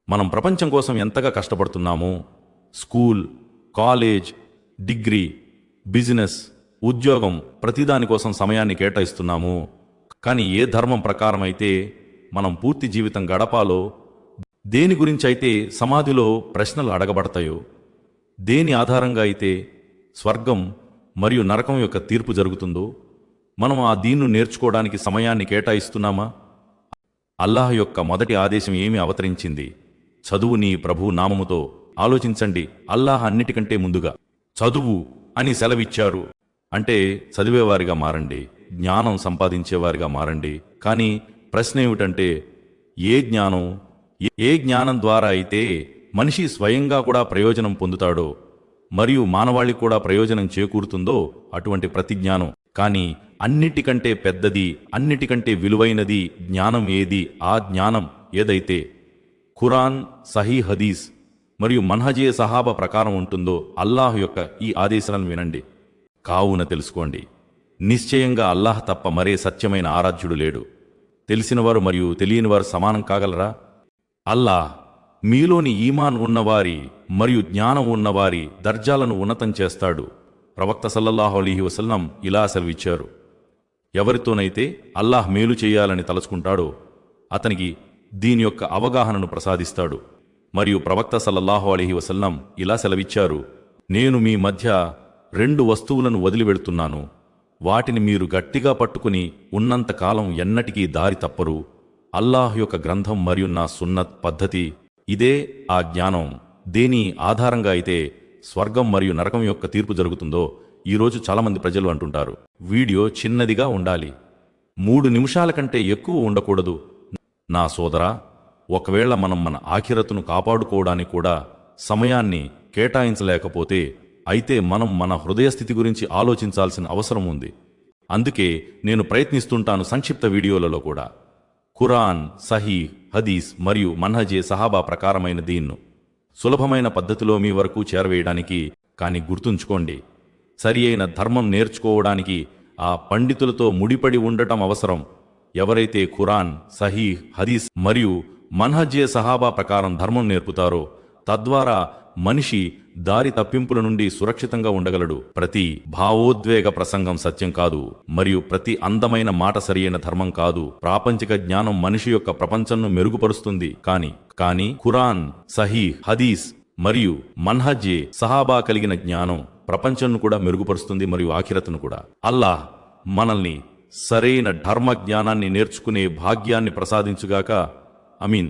మనం ప్రపంచం కోసం ఎంతగా కష్టపడుతున్నామో, స్కూల్, కాలేజ్, డిగ్రీ, బిజినెస్, ఉద్యోగం ప్రతిదానికోసం సమయాన్ని కేటాయిస్తున్నాము. కానీ ఏ ధర్మం ప్రకారం అయితే మనం పూర్తి జీవితం గడపాలో, దేని గురించైతే సమాధిలో ప్రశ్నలు అడగబడతాయో, దేని ఆధారంగా అయితే స్వర్గం మరియు నరకం యొక్క తీర్పు జరుగుతుందో, మనం ఆ దీన్ను నేర్చుకోవడానికి సమయాన్ని కేటాయిస్తున్నామా? అల్లాహ్ యొక్క మొదటి ఆదేశం ఏమి అవతరించింది? చదువు నీ ప్రభు నామముతో. ఆలోచించండి, అల్లాహ్ అన్నిటికంటే ముందుగా చదువు అని సెలవిచ్చారు. అంటే చదివేవారిగా మారండి, జ్ఞానం సంపాదించేవారిగా మారండి. కానీ ప్రశ్న ఏమిటంటే, ఏ జ్ఞానం ద్వారా అయితే మనిషి స్వయంగా కూడా ప్రయోజనం పొందుతాడో మరియు మానవాళికి కూడా ప్రయోజనం చేకూరుతుందో అటువంటి ప్రతి జ్ఞానం. కానీ అన్నిటికంటే పెద్దది, అన్నిటికంటే విలువైనది జ్ఞానం ఏది? ఆ జ్ఞానం ఏదైతే ఖురాన్, సహీ హదీస్ మరియు మన్హజే సహాబా ప్రకారం ఉంటుందో, అల్లాహ్ యొక్క ఈ ఆదేశాలను వినండి. కావున తెలుసుకోండి, నిశ్చయంగా అల్లాహ్ తప్ప మరే సత్యమైన ఆరాధ్యుడు లేడు. తెలిసినవారు మరియు తెలియనివారు సమానం కాగలరా? అల్లాహ్ మీలోని ఈమాన్ ఉన్నవారి మరియు జ్ఞానం ఉన్నవారి దర్జాలను ఉన్నతం చేస్తాడు. ప్రవక్త సల్లల్లాహు అలైహి వసల్లం ఇలా సెలవిచ్చారు, ఎవరితోనైతే అల్లాహ్ మేలు చేయాలని తలుచుకుంటాడో అతనికి దీని యొక్క అవగాహనను ప్రసాదిస్తాడు. మరియు ప్రవక్త సల్లల్లాహు అలైహి వసల్లం ఇలా సెలవిచ్చారు, నేను మీ మధ్య 2 వస్తువులను వదిలివెళ్తున్నాను. వాటిని మీరు గట్టిగా పట్టుకుని ఉన్నంతకాలం ఎన్నటికీ దారి తప్పరు. అల్లాహ్ యొక్క గ్రంథం మరియు నా సున్నత్ పద్ధతి. ఇదే ఆ జ్ఞానం. దేని ఆధారంగా అయితే స్వర్గం మరియు నరకం యొక్క తీర్పు జరుగుతుందో. ఈరోజు చాలామంది ప్రజలు అంటుంటారు, వీడియో చిన్నదిగా ఉండాలి, 3 నిమిషాల కంటే ఎక్కువ ఉండకూడదు. నా సోదరా, ఒకవేళ మనం మన ఆఖిరతును కాపాడుకోవడానికి కూడా సమయాన్ని కేటాయించలేకపోతే, అయితే మనం మన హృదయస్థితి గురించి ఆలోచించాల్సిన అవసరం ఉంది. అందుకే నేను ప్రయత్నిస్తుంటాను సంక్షిప్త వీడియోలలో కూడా ఖురాన్, సహీ హదీస్ మరియు మన్హజే సహాబా ప్రకారమైన దీన్ను సులభమైన పద్ధతిలో మీ వరకు చేరవేయడానికి. కానీ గుర్తుంచుకోండి, సరి అయిన ధర్మం నేర్చుకోవడానికి ఆ పండితులతో ముడిపడి ఉండటం అవసరం. ఎవరైతే ఖురాన్, సహీ హదీస్ మరియు మన్హజే సహాబా ప్రకారం ధర్మం నేర్పుతారో, తద్వారా మనిషి దారి తప్పింపుల నుండి సురక్షితంగా ఉండగలడు. ప్రతి భావోద్వేగ ప్రసంగం సత్యం కాదు, మరియు ప్రతి అందమైన మాట సరియైన ధర్మం కాదు. ప్రాపంచిక జ్ఞానం మనిషి యొక్క ప్రపంచంను మెరుగుపరుస్తుంది, కానీ ఖురాన్, సహీ హదీస్ మరియు మన్హజే సహాబా కలిగిన జ్ఞానం ప్రపంచంను కూడా మెరుగుపరుస్తుంది మరియు ఆఖిరతును కూడా. అల్లాహ్ మనల్ని సరైన ధర్మ జ్ఞానాన్ని నేర్చుకునే భాగ్యాన్ని ప్రసాదించుగాక. అమీన్.